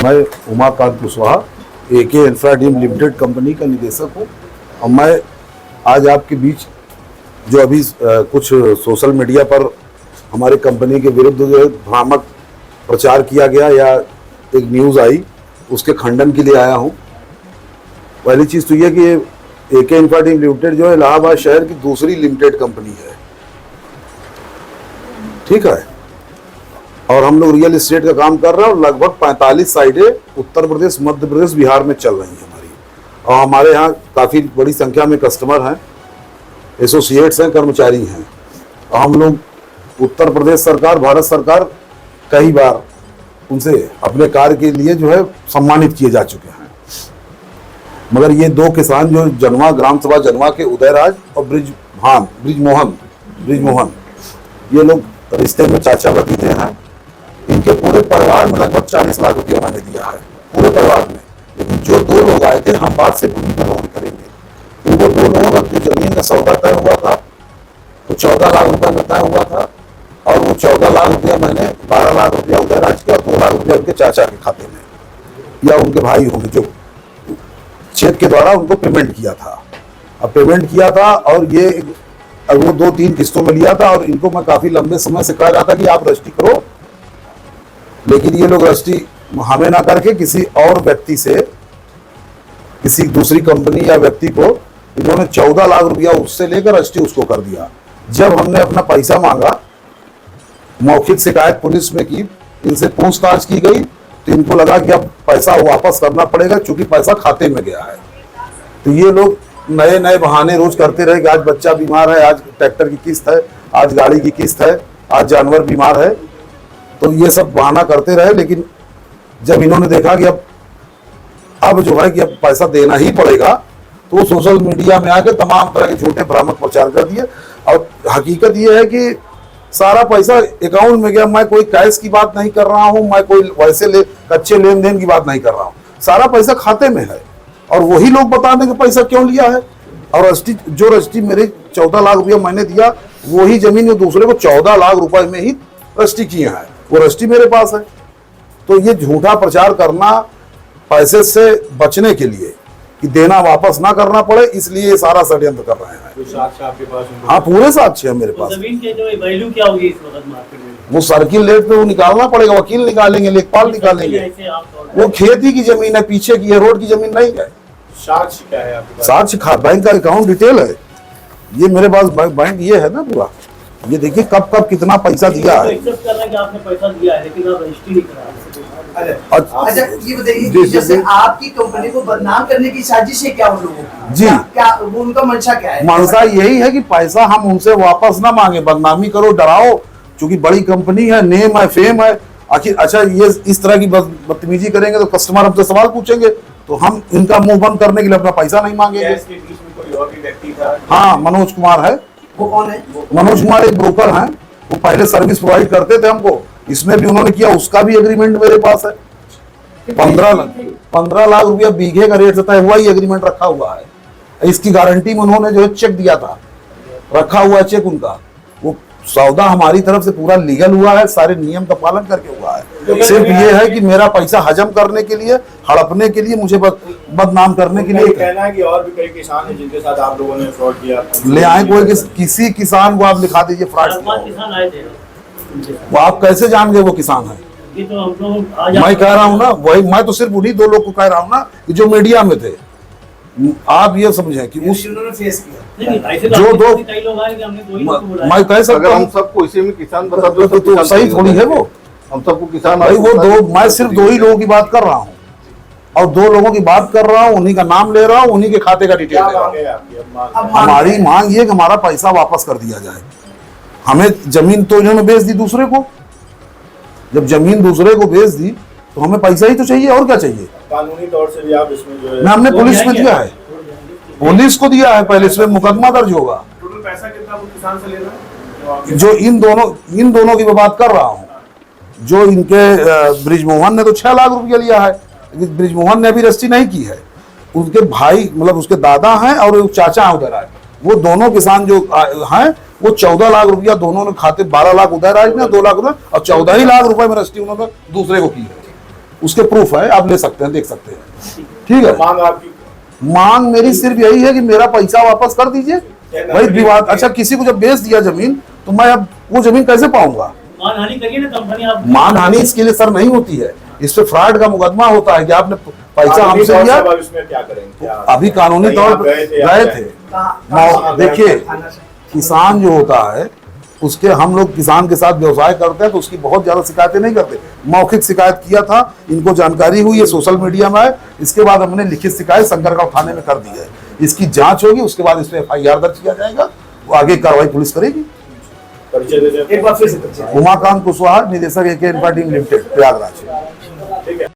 मैं उमाकांत कुशवाहा एके infra deem limited company का निदेशक हूँ और मैं आज आपके बीच जो अभी कुछ सोशल मीडिया पर हमारी कंपनी के विरुद्ध जो भ्रामक प्रचार किया गया या एक न्यूज़ आई उसके खंडन के लिए आया हूँ। पहली चीज़ तो यह कि एके इंफ्रा डीम लिमिटेड जो है इलाहाबाद शहर की दूसरी लिमिटेड कंपनी है, ठीक है। और हम लोग रियल एस्टेट का काम कर रहे हैं और लगभग 45 साइटें उत्तर प्रदेश, मध्य प्रदेश, बिहार में चल रही हैं हमारी। और हमारे यहाँ काफ़ी बड़ी संख्या में कस्टमर हैं, एसोसिएट्स हैं, कर्मचारी हैं। और हम लोग उत्तर प्रदेश सरकार, भारत सरकार कई बार उनसे अपने कार्य के लिए जो है सम्मानित किए जा चुके हैं। मगर ये दो किसान जो जनवा, ग्राम सभा जनवा के उदयराज और ब्रिजमोहन, ये लोग रिश्ते में चाचा भतीजे हैं। इनके पूरे परिवार में लगभग 40 लाख रुपया मैंने दिया है, पूरे परिवार में। लेकिन जो दो लोग आए थे, हम बात से पूरी तरह करेंगे। उनको दो लोगों का जो जमीन का सौदा तय हुआ था तो 14 लाख रुपया का तय हुआ था और वो 14 लाख रुपया मैंने 12 लाख रुपया उदयराज के और 2 लाख रुपया उनके चाचा के खाते में या उनके भाई होंगे जो चेक के द्वारा उनको पेमेंट किया था। अब पेमेंट किया था और ये वो 2-3 किस्तों में लिया था और इनको मैं काफी लंबे समय से कह रहा था कि आप रजिस्ट्री करो, लेकिन ये लोग रजिस्ट्री हमें ना करके किसी और व्यक्ति से, किसी दूसरी कंपनी या व्यक्ति को इन्होंने 14 लाख रुपया उससे लेकर रजिस्ट्री उसको कर दिया। जब हमने अपना पैसा मांगा, मौखिक शिकायत पुलिस में की, इनसे पूछताछ की गई तो इनको लगा कि अब पैसा वापस करना पड़ेगा क्योंकि पैसा खाते में गया है। तो ये लोग नए नए बहाने रोज करते रहे कि आज बच्चा बीमार है, आज ट्रैक्टर की किस्त है, आज गाड़ी की किस्त है, आज जानवर बीमार है, तो ये सब बहाना करते रहे। लेकिन जब इन्होंने देखा कि अब जो है कि अब पैसा देना ही पड़ेगा तो सोशल मीडिया में आकर तमाम तरह के झूठे भ्रामक प्रचार कर दिए। और हकीकत ये है कि सारा पैसा अकाउंट में गया। मैं कोई कैश की बात नहीं कर रहा हूं, मैं कोई वैसे कच्चे लेन देन की बात नहीं कर रहा हूं, सारा पैसा खाते में है। और वही लोग बता दें कि पैसा क्यों लिया है। और रजिस्ट्री मेरे 14 लाख रुपया मैंने दिया, वही जमीन में दूसरे को 14 लाख रुपए में ही रजिस्ट्री किया है, वो रजिस्ट्री मेरे पास है। तो ये झूठा प्रचार करना पैसे से बचने के लिए कि देना वापस ना करना पड़े, इसलिए ये सारा षड्यंत्र कर रहे हैं। साक्ष्य आपके पास? हाँ, पूरे साक्ष्य है मेरे पास। जमीन के जो वैल्यू क्या होगी इस वक्त मार्केट में? वो सर्किल रेट पे वो निकालना पड़ेगा, वकील निकालेंगे, लेखपाल निकालेंगे। वो खेती की जमीन है, पीछे की है, रोड की जमीन नहीं है। साक्ष्य क्या है आपके पास? साक्ष्य बैंक का अकाउंट डिटेल है, ये मेरे पास बैंक ये है ना पूरा। ये देखिए कब कब कितना पैसा दिया है। एक्सेप्ट कर रहा है कि आपने पैसा दिया है लेकिन आप रजिस्ट्री नहीं करा रहे। अच्छा, ये बताइए, जैसे आपकी कंपनी को बदनाम करने की साजिश है क्या उन लोगों की? जी, क्या वो उनका मंशा क्या है? मंशा यही है कि पैसा हम उनसे वापस ना मांगे, बदनामी करो, डराओ, क्योंकि बड़ी कंपनी है, नेम है, फेम है। आखिर अच्छा ये इस तरह की बदतमीजी करेंगे तो कस्टमर हमसे सवाल पूछेंगे, तो हम इनका मुंह बंद करने के लिए अपना पैसा नहीं मांगेंगे। इसके बीच में कोई और भी व्यक्ति था? हाँ, मनोज कुमार है। वो कौन है? मनोज कुमार एक ब्रोकर हैं, वो पहले सर्विस प्रोवाइड करते थे हमको, इसमें भी उन्होंने किया, उसका भी एग्रीमेंट मेरे पास है। 15 लाख रुपया बीघे का रेट से तय हुआ, ही एग्रीमेंट रखा हुआ है। इसकी गारंटी में उन्होंने जो है चेक दिया था, रखा हुआ है चेक उनका। वो सौदा हमारी तरफ से पूरा लीगल हुआ है, सारे नियम का पालन करके हुआ है। सिर्फ ये है कि मेरा पैसा हजम करने के लिए, हड़पने के लिए, मुझे बदनाम करने के लिए कहना है कि और भी कई किसान हैं जिनके साथ आप लोगों ने फ्रॉड किया। ले आए कोई किसी किसान को आप लिखा दीजिए फ्रॉड। किसान आए थे, वो आप कैसे जान गए वो किसान है? ये तो हम लोग मैं कह रहा हूँ ना, वही मैं तो सिर्फ उन्हीं 2 लोग को कह रहा हूँ ना कि जो मीडिया में थे। आप ये समझें कि उस उन्होंने फेस किया। जो दो कई लोग आए कि हमने दो ही लोग को बुलाया। मैं कह सकता हम हूँ सबको इसी में किसान बता दो तो सही थोड़ी है वो। हम सबको किसान भाई वो मैं सिर्फ 2 ही लोगों की बात कर रहा हूँ और 2 लोगों की बात कर रहा हूँ, उन्हीं का नाम ले रहा हूँ, उन्हीं के खाते का डिटेल ले रहा हूँ। हमारी मांग ये कि हमारा पैसा वापस कर दिया जाए। हमें जमीन तो इन्होंने बेच दी दूसरे को, जब जमीन दूसरे को बेच दी तो हमें पैसा ही तो चाहिए, और क्या चाहिए? कानूनी तौर से भी आप इसमें जो है ना हमने पुलिस में दिया है, पुलिस को दिया है, पहले इसमें मुकदमा दर्ज होगा। टोटल पैसा कितना वो किसान से ले रहा है? जो इन दोनों की मैं बात कर रहा हूँ, जो इनके ब्रिजमोहन ने तो 6 लाख रुपया लिया है, लेकिन ब्रिजमोहन ने अभी रजिस्ट्री नहीं की है। उनके भाई मतलब उसके दादा हैं और चाचा हैं उधर आए, वो दोनों किसान जो हैं वो 14 लाख रुपया दोनों ने खाते, 12 लाख उदयराज ने, 2 लाख उधर, और 14 ही लाख रुपए में रजिस्ट्री उन्होंने दूसरे को की है। उसके प्रूफ है, आप ले सकते हैं, देख सकते हैं। ठीक है, मांग आपकी मांग मेरी सिर्फ यही है कि मेरा पैसा वापस कर दीजिए। वही विवाद, अच्छा किसी को जब बेच दिया जमीन तो मैं अब वो जमीन कैसे पाऊंगा? मानहानि करिए ना कंपनी आप। मानहानि इसके लिए सर नहीं होती है, इस पे फ्रॉड का मुकदमा होता है कि आपने पैसा हमसे लिया। अब इसमें क्या करेंगे? अभी कानूनी तौर पर गए थे। देखिए, किसान जो होता है उसके, हम लोग किसान के साथ व्यवसाय करते हैं तो उसकी बहुत ज्यादा शिकायतें नहीं करते। मौखिक शिकायत किया था, इनको जानकारी हुई, ये सोशल मीडिया में है। इसके बाद हमने लिखित शिकायत शंकरगांव थाने में कर दी है। इसकी जांच होगी, उसके बाद इस पे FIR दर्ज किया जाएगा, वो आगे कार्रवाई पुलिस करेगी। परिचय दे दें। एक बार फिर से परिचय। उमाकांत कुशवाहा, निदेशक AK इन्फा टीम लिमिटेड, प्रयागराज। ठीक है।